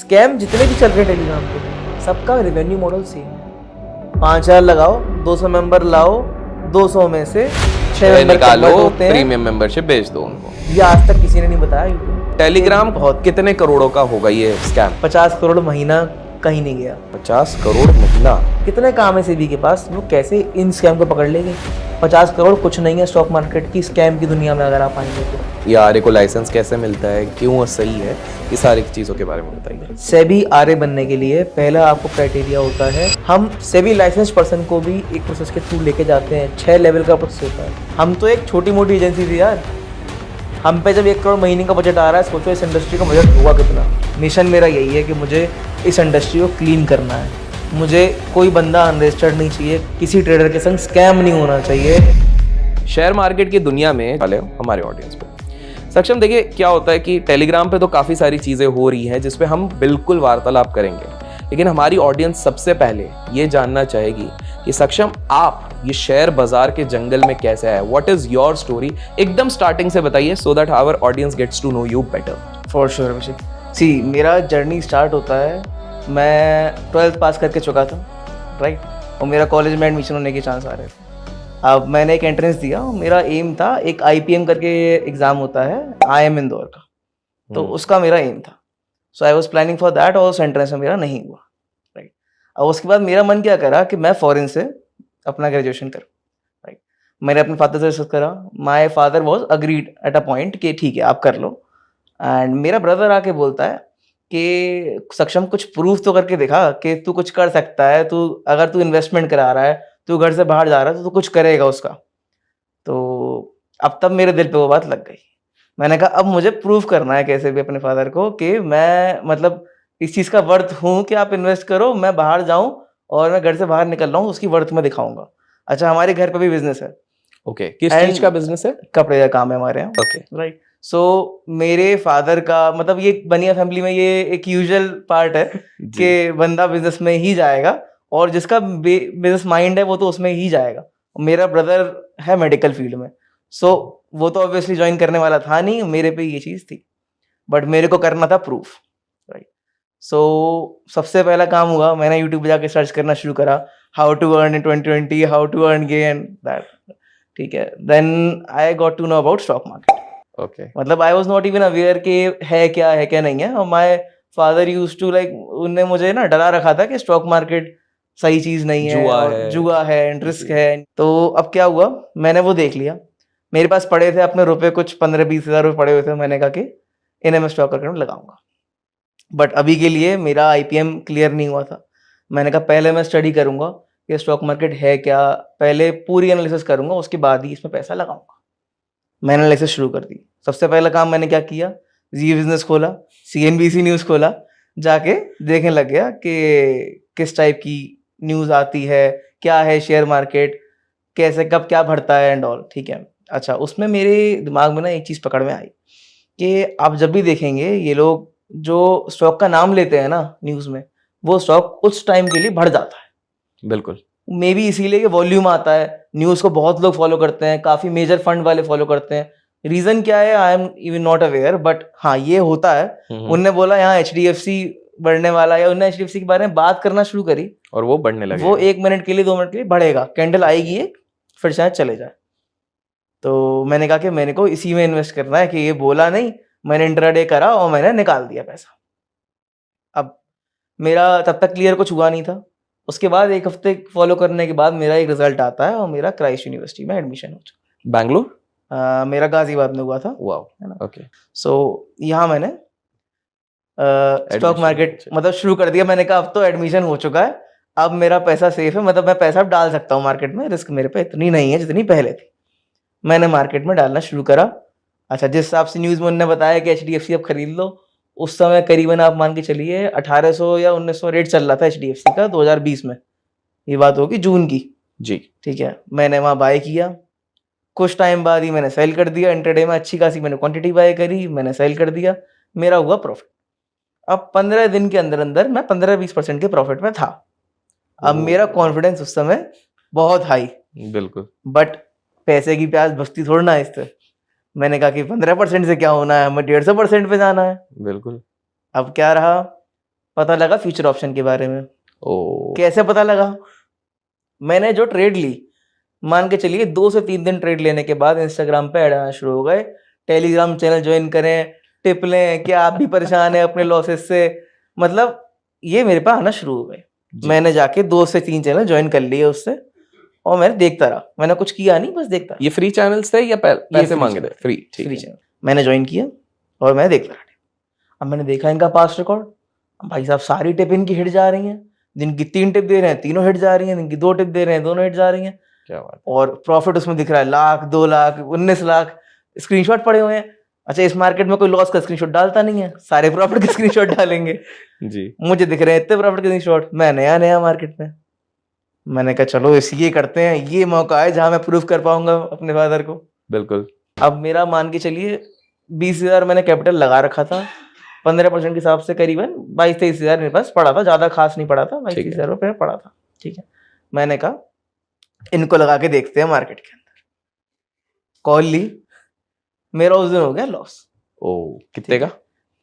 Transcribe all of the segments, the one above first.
Scam जितने भी चल रहे हैं टेलीग्राम पे, सबका रेवेन्यू मॉडल सेम है। 5,000 लगाओ, 200 मेंबर लाओ, 200 में से 6 मेंबर निकालो, convert होते हैं। प्रीमियम मेंबरशिप बेच दो उनको। ये आज तक किसी ने नहीं बताया यूट्यूब। टेलीग्राम बहुत कितने करोड़ों का होगा ये स्कैम? 50 करोड़ महीना कहीं नहीं गया। 50 करोड़ महीना। कितने काम है सेबी के पास, वो कैसे इन स्कैम को पकड़ लेंगे? 50 करोड़ कुछ नहीं है स्टॉक मार्केट की स्कैम की दुनिया में अगर आप आएंगे तो। ये आरए को लाइसेंस कैसे मिलता है, क्यों सही है, ये सारी चीज़ों के बारे में बताइए। सेबी आरए बनने के लिए पहला आपको क्राइटेरिया होता है, हम सेबी लाइसेंस पर्सन को भी एक प्रोसेस के थ्रू लेके जाते हैं। 6 लेवल का प्रोसेस होता है। हम तो एक छोटी मोटी एजेंसी थी यार, हम पे जब 1 करोड़ महीने का बजट आ रहा है, सोचो इस इंडस्ट्री का बजट होगा कितना। मिशन मेरा यही है कि मुझे इस इंडस्ट्री को क्लीन करना है। मुझे कोई बंदा अनरजिस्टर्ड नहीं चाहिए, किसी ट्रेडर के संग स्कैम नहीं होना चाहिए। शेयर मार्केट की दुनिया में वाले हमारे ऑडियंस पे सक्षम, देखिए क्या होता है कि टेलीग्राम पे तो काफ़ी सारी चीज़ें हो रही हैं जिस पे हम बिल्कुल वार्तालाप करेंगे, लेकिन हमारी ऑडियंस सबसे पहले ये जानना चाहेगी कि सक्षम आप ये शेयर बाजार के जंगल में कैसे आए? What is your story? एकदम स्टार्टिंग से बताइए so that our audience gets to know you better. For sure Abhishek. See, मेरा जर्नी स्टार्ट होता है, मैं 12th पास करके चुका था, राइट, और मेरा कॉलेज में एडमिशन होने के चांस आ रहे थे। अब मैंने एक एंट्रेंस दिया, मेरा एम था, एक IPM करके एग्ज़ाम होता है IIM इंदौर का, तो उसका मेरा एम था। So I was planning for that, और उस एंट्रेंस में मेरा नहीं हुआ, राइट। अब उसके बाद मेरा मन क्या करा कि मैं फॉरेन से अपना ग्रेजुएशन करूँ, राइट। मैंने अपने फादर से डिस्कस करा, my father was agreed at a point कि ठीक है आप कर लो। एंड मेरा ब्रदर आके बोलता है कि सक्षम कुछ प्रूफ तो करके दिखा कि तू कुछ कर सकता है, तू अगर तू इन्वेस्टमेंट करा रहा है, तू घर से बाहर जा रहा है, तो तू कुछ करेगा उसका। तो अब तब मेरे दिल पे वो बात लग गई। मैंने कहा अब मुझे प्रूफ करना है कैसे भी अपने फादर को कि मैं मतलब इस चीज़ का वर्थ हूँ कि आप इन्वेस्ट करो, मैं बाहर जाऊँ और मैं घर से बाहर निकल रहा हूँ, उसकी वर्थ मैं दिखाऊंगा। अच्छा, हमारे घर पे भी बिजनेस है। ओके, किस चीज का बिजनेस है? कपड़े का काम है हमारे यहाँ। Okay, right. सो मेरे फादर का मतलब ये बनिया फैमिली में ये एक यूजुअल पार्ट है कि बंदा बिजनेस में ही जाएगा, और जिसका बिजनेस माइंड है वो तो उसमें ही जाएगा। मेरा ब्रदर है मेडिकल फील्ड में, सो वो तो ऑब्वियसली ज्वाइन करने वाला था नहीं, मेरे पे ये चीज़ थी, बट मेरे को करना था प्रूफ, राइट। सो सबसे पहला काम हुआ, मैंने यूट्यूब पे जाके सर्च करना शुरू करा, how to earn in 2020, how to earn gain that, ठीक है। Then I got to know about stock market. Okay, मतलब I was not even aware कि है क्या नहीं है। और my father used to like, उनने मुझे ना डरा रखा था कि स्टॉक मार्केट सही चीज नहीं है, जुआ है, रिस्क है। तो अब क्या हुआ, मैंने वो देख लिया, मेरे पास पड़े थे अपने रुपए कुछ 15-20 हज़ार रुपये पड़े हुए थे। मैंने कहा कि इन्हें मैं स्टॉक मार्केट में लगाऊंगा, बट अभी के लिए मेरा IPM क्लियर नहीं हुआ था। मैंने कहा पहले मैं स्टडी करूंगा कि स्टॉक मार्केट है क्या, पहले पूरी एनालिसिस करूंगा, उसके बाद ही इसमें पैसा लगाऊंगा। मैंने एनालिसिस शुरू कर दी। सबसे पहला काम मैंने क्या किया, जी बिजनेस खोला, CNBC न्यूज़ खोला, जाके देखने लग गया कि किस टाइप की न्यूज़ आती है, क्या है शेयर मार्केट, कैसे कब क्या बढ़ता है एंड ऑल, ठीक है। अच्छा, उसमें मेरे दिमाग में ना एक चीज़ पकड़ में आई कि आप जब भी देखेंगे ये लोग जो स्टॉक का नाम लेते हैं ना न्यूज़ में, वो स्टॉक उस टाइम के लिए बढ़ जाता है। बिल्कुल, मे बी इसीलिए कि वॉल्यूम आता है, न्यूज़ को बहुत लोग फॉलो करते हैं, काफ़ी मेजर फंड वाले फॉलो करते हैं। रीज़न क्या है I am even not aware, but हाँ ये होता है। उनने बोला यहाँ HDFC बढ़ने वाला है, या उन्होंने HDFC के बारे में बात करना शुरू करी और वो बढ़ने लगे। वो 1 मिनट के लिए 2 मिनट के लिए बढ़ेगा, कैंडल आएगी एक, फिर शायद चले जाए। तो मैंने कहा कि मैंने को इसी में इन्वेस्ट करना है, कि ये बोला नहीं, मैंने इंट्राडे करा और मैंने निकाल दिया पैसा। अब मेरा तब तक क्लियर कुछ हुआ नहीं था। उसके बाद 1 हफ्ते फॉलो करने के बाद मेरा एक रिजल्ट आता है और मेरा क्राइस्ट यूनिवर्सिटी में एडमिशन हो चुका। बैंगलोर? मेरा गाजियाबाद में हुआ था। वाओ, है ना। ओके। सो यहाँ मैंने स्टॉक मार्केट अच्छा। मतलब शुरू कर दिया। मैंने कहा अब तो एडमिशन हो चुका है, अब मेरा पैसा सेफ है, मतलब मैं पैसा अब डाल सकता हूँ मार्केट में, रिस्क मेरे पे इतनी नहीं है जितनी पहले थी। मैंने मार्केट में डालना शुरू करा। अच्छा, जिस हिसाब से न्यूज़ में उन्होंने बताया कि HDFC अब खरीद लो, उस समय करीबन आप मान के चलिए 1800 या 1900 रेट चल रहा था HDFC का 2020 में। ये बात होगी जून की जी, ठीक है। मैंने वहाँ बाय किया, कुछ टाइम बाद ही मैंने सेल कर दिया। इंट्राडे में अच्छी खासी मैंने क्वांटिटी बाय करी, मैंने सेल कर दिया, मेरा हुआ प्रॉफिट। अब 15 दिन के अंदर अंदर मैं 15-20% के प्रॉफिट में था। अब मेरा कॉन्फिडेंस उस समय बहुत हाई, बिल्कुल, बट पैसे की प्यास बस्ती थोड़ा ना इससे। मैंने कहा कि 15% से क्या होना है, हमें 150% पे जाना है। बिल्कुल। अब क्या रहा, पता लगा फ्यूचर ऑप्शन के बारे में। ओ कैसे पता लगा? मैंने जो ट्रेड ली, मान के चलिए 2 से 3 दिन ट्रेड लेने के बाद इंस्टाग्राम पे ऐड आना शुरू हो गए, टेलीग्राम चैनल ज्वाइन करें, टिप लें, क्या आप भी परेशान हैं अपने लॉसेस से, मतलब ये मेरे पास आना शुरू हो गए। जी। मैंने जाके 2 से 3 चैनल ज्वाइन कर लिए उससे, और मैंने देखता रहा, मैंने कुछ किया नहीं, बस देखता ये फ्री चैनल्स थे या पैसे free मांगे थे? channel, फ्री, ठीक फ्री है। चैनल मैंने ज्वाइन किया और मैं देखता रहा। अब मैंने देखा इनका पास्ट रिकॉर्ड, भाई साहब सारी टिप इनकी हिट जा रही हैं, दिन की 3 टिप दे रहे हैं, तीनों हिट जा रही हैं, दिन की 2 टिप दे रहे हैं, दोनों हिट जा रही हैं, क्या बात और प्रॉफिट उसमें दिख रहा है लाख, 2 लाख, 19 लाख, स्क्रीनशॉट पड़े हुए हैं। अच्छा, इस मार्केट में कोई लॉस का स्क्रीनशॉट डालता नहीं है, सारे प्रॉफिट के स्क्रीनशॉट डालेंगे। है जी। मुझे दिख रहे हैं इतने प्रॉफिट के स्क्रीनशॉट, मैं नया मार्केट में, मैंने कहा चलो ये करते हैं, ये मौका है जहां मैं प्रूफ कर पाऊंगा अपने फादर को। बिल्कुल। अब मेरा मान के चलिए 20,000 मैंने कैपिटल लगा रखा था, 15% के हिसाब से करीबन 22-23 हज़ार मेरे पास पड़ा था, ज्यादा खास नहीं पड़ा था, 22-23 हज़ार रुपये पड़ा था। ठीक है, मैंने कहा इनको लगा के देखते हैं मार्केट के अंदर। कॉल ली, मेरा उस दिन हो गया लॉस। ओ कितने का?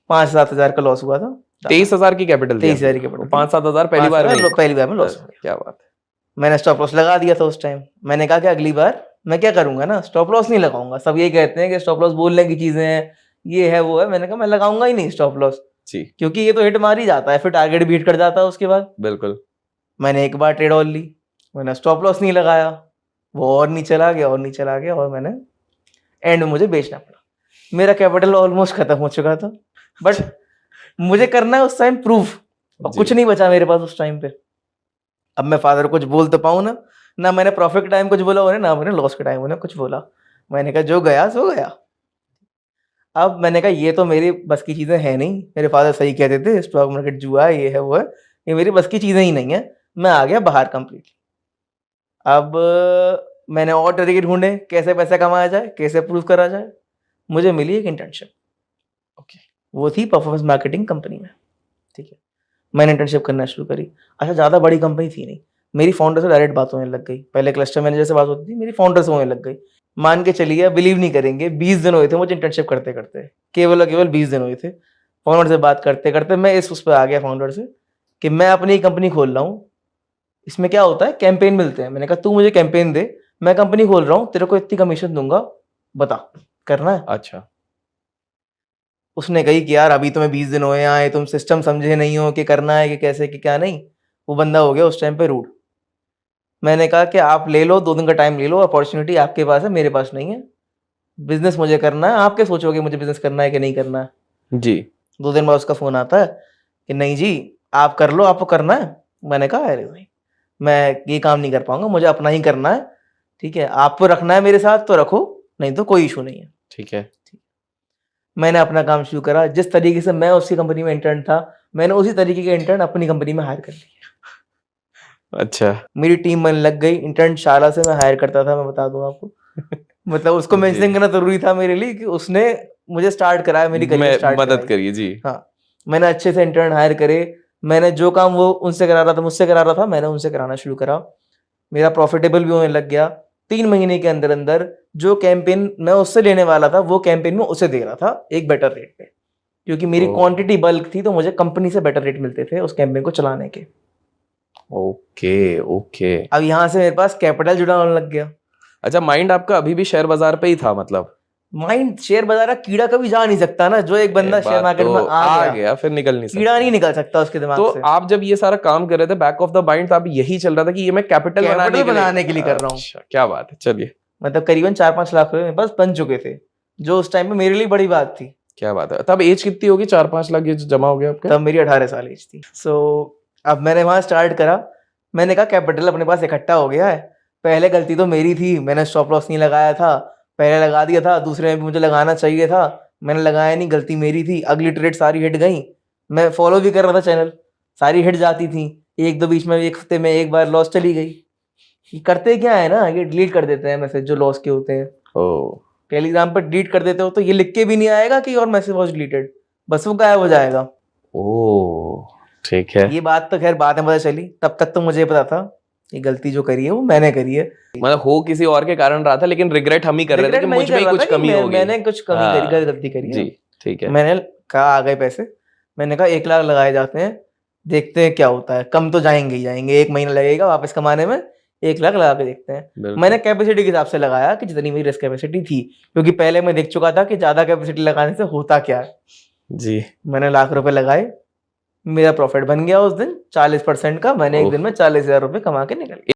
5-7 हज़ार का लॉस हुआ था। 23,000 की कैपिटल 23,000 की कैपिटल, 5-7 हजार पहली बार में ही? पहली बार में लॉस हो गया। क्या बात है। मैंने स्टॉप लॉस लगा दिया था उस टाइम। मैंने कहा कि अगली बार मैं क्या करूंगा ना, स्टॉप लॉस नहीं लगाऊंगा। सब ये कहते हैं कि स्टॉप लॉस बोलने की चीजें हैं, ये है वो है। मैंने कहा मैं लगाऊंगा ही नहीं स्टॉप लॉस जी। क्योंकि ये तो हिट मार ही जाता है, फिर टारगेट भी हिट कर जाता है उसके बाद। बिल्कुल। मैंने एक बार ट्रेड ऑल ली, मैंने स्टॉप लॉस नहीं लगाया, वो और नहीं चला गया और नहीं चला गया, और मैंने एंड में मुझे बेचना पड़ा। मेरा कैपिटल ऑलमोस्ट खत्म हो चुका था, बट मुझे करना है उस टाइम प्रूफ, और जी। कुछ नहीं बचा मेरे पास उस टाइम पे। अब मैं फादर को कुछ बोल तो पाऊँ ना मैंने प्रॉफिट के टाइम कुछ बोला उन्हें, ना मैंने लॉस के टाइम उन्हें कुछ बोला। मैंने कहा जो गया सो गया। अब मैंने कहा ये तो मेरी बस की चीज़ें हैं नहीं, मेरे फादर सही कहते थे स्टॉक मार्केट जुआ है, ये है वो है, ये मेरी बस की चीज़ें ही नहीं है। मैं आ गया बाहर कंप्लीटली। अब मैंने और तरीके ढूंढे कैसे पैसा कमाया जाए, कैसे प्रूव करा जाए। मुझे मिली एक इंटर्नशिप, ओके। वो थी परफॉर्मेंस मार्केटिंग कंपनी में। ठीक है, मैंने इंटर्नशिप करना शुरू करी। अच्छा, ज़्यादा बड़ी कंपनी थी नहीं, मेरी फाउंडर से डायरेक्ट बात होने लग गई। पहले क्लस्टर मैनेजर से बात होती थी, मेरी फाउंडर से होने लग गई। मान के चलिए, बिलीव नहीं करेंगे, 20 दिन हुए थे मुझे इंटर्नशिप करते करते, केवल और केवल 20 दिन हुए थे। फाउंडर से बात करते करते मैं उस पर आ गया फाउंडर से कि मैं अपनी कंपनी खोल रहा हूँ, इसमें क्या होता है कैंपेन मिलते हैं। मैंने कहा तू मुझे कैंपेन दे, मैं कंपनी खोल रहा हूँ, तेरे को इतनी कमीशन दूंगा, बता करना है। अच्छा। उसने कही कि यार अभी तुम्हें 20 दिन हुए आए, तुम सिस्टम समझे नहीं हो कि करना है कि कैसे कि क्या नहीं। वो बंदा हो गया उस टाइम पे रूड। मैंने कहा कि आप ले लो, 2 दिन का टाइम ले लो, अपॉर्चुनिटी आपके पास है, मेरे पास नहीं है। बिजनेस मुझे करना है, आप क्या सोचोगे मुझे बिजनेस करना है कि नहीं करना है। जी। 2 दिन बाद उसका फोन आता है कि नहीं जी आप कर लो, आपको करना है। मैंने कहा अरे भाई मैं ये काम नहीं कर पाऊंगा, मुझे अपना ही करना है। ठीक है, आपको रखना है मेरे साथ तो रखो, नहीं तो कोई इशू नहीं है। ठीक है। मैंने अपना काम शुरू करा। जिस तरीके से मैं उसकी कंपनी में इंटर्न था, मैंने उसी तरीके के इंटर्न अपनी कंपनी में हायर कर लिया। अच्छा। मेरी टीम बनने लग गई। इंटर्न शाला से मैं हायर करता था, मैं बता दूं आपको। मतलब उसको जी। मेंशन करना जरूरी था मेरे लिए कि उसने मुझे स्टार्ट कराया, मेरी करियर स्टार्ट मदद कराई। करिए जी। हाँ, मैंने अच्छे से इंटर्न हायर करे। मैंने जो काम वो उनसे करा रहा था, मुझसे करा रहा था, मैंने उनसे कराना शुरू करा। मेरा प्रॉफिटेबल भी होने लग गया। 3 महीने के अंदर अंदर जो कैंपेन मैं उससे लेने वाला था, वो कैंपेन में उसे दे रहा था एक बेटर रेट पे, क्योंकि मेरी ओह। क्वांटिटी बल्क थी, तो मुझे कंपनी से बेटर रेट मिलते थे उस कैंपेन को चलाने के। Okay okay. अब यहाँ से मेरे पास कैपिटल जुड़ा होने लग गया। अच्छा, माइंड आपका अभी भी शेयर बाजार पे ही था मतलब? माइंड शेयर बाजार का कीड़ा कभी जा नहीं सकता ना। जो एक बंदा एक शेयर बात मार्केट तो में आ गया फिर निकल नहीं कीड़ा सकता। नहीं निकल सकता उसके दिमाग तो से। आप जब ये सारा काम कर रहे थे, बैक ऑफ द माइंड तो आप यही चल रहा था कि ये मैं कैपिटल बनाने के लिए कर रहा हूँ। अच्छा, क्या बात है। चलिए, मतलब करीबन 4-5 लाख रुपए मेरे पास बन चुके थे, जो उस टाइम पे मेरे लिए बड़ी बात थी। क्या बात है। तब एज कितनी होगी? 4-5 लाख ये जो जमा हो गया आपका? तब मेरी 18 साल एज थी। सो अब मैंने वहां स्टार्ट करा। मैंने कहा कैपिटल अपने पास इकट्ठा हो गया है। पहले गलती तो मेरी थी, मैंने स्टॉप लॉस नहीं लगाया था। पहले लगा दिया था, दूसरे में भी मुझे लगाना चाहिए था, मैंने लगाया नहीं, गलती मेरी थी। अगली ट्रेड सारी हिट गई। मैं फॉलो भी कर रहा था चैनल, सारी हिट जाती थी। एक दो बीच में एक हफ्ते में एक बार लॉस चली गई। ये करते क्या है ना, ये डिलीट कर देते हैं मैसेज जो लॉस के होते हैं। ओ टेलीग्राम पर डिलीट कर देते हो तो ये लिख के भी नहीं आएगा कि और मैसेज वॉज डिलीटेड, बस वो गायब हो जाएगा। ओ ठीक है। ये बात तो खैर बाद में पता चली, तब तक तो मुझे पता था ये गलती जो करी है वो मैंने करी है। मतलब हो किसी और के कारण रहा था, लेकिन रिग्रेट हम ही कर रहे थे कि मुझ में ही कुछ कमी हो गई। मैंने कुछ कमी हाँ, करी, गलती करी है। जी ठीक है। मैंने कहा आ गए पैसे, मैंने कहा 1 लाख लगाए जाते हैं, देखते हैं क्या होता है, कम तो जाएंगे ही जाएंगे, 1 महीना लगेगा वापस कमाने में, 1 लाख लगा के देखते हैं। बिल्कुल। मैंने कैपेसिटी के हिसाब से लगाया कि जितनी मेरी रिस्क कैपेसिटी थी, क्योंकि पहले मैं देख चुका था कि ज्यादा कैपेसिटी लगाने से होता क्या है। जी। मैंने लाख रुपए लगाए, मेरा प्रॉफिट बन गया उस दिन 40% का, मैंने एक ओह। दिन में 40,000 रुपए कमा के निकल गया।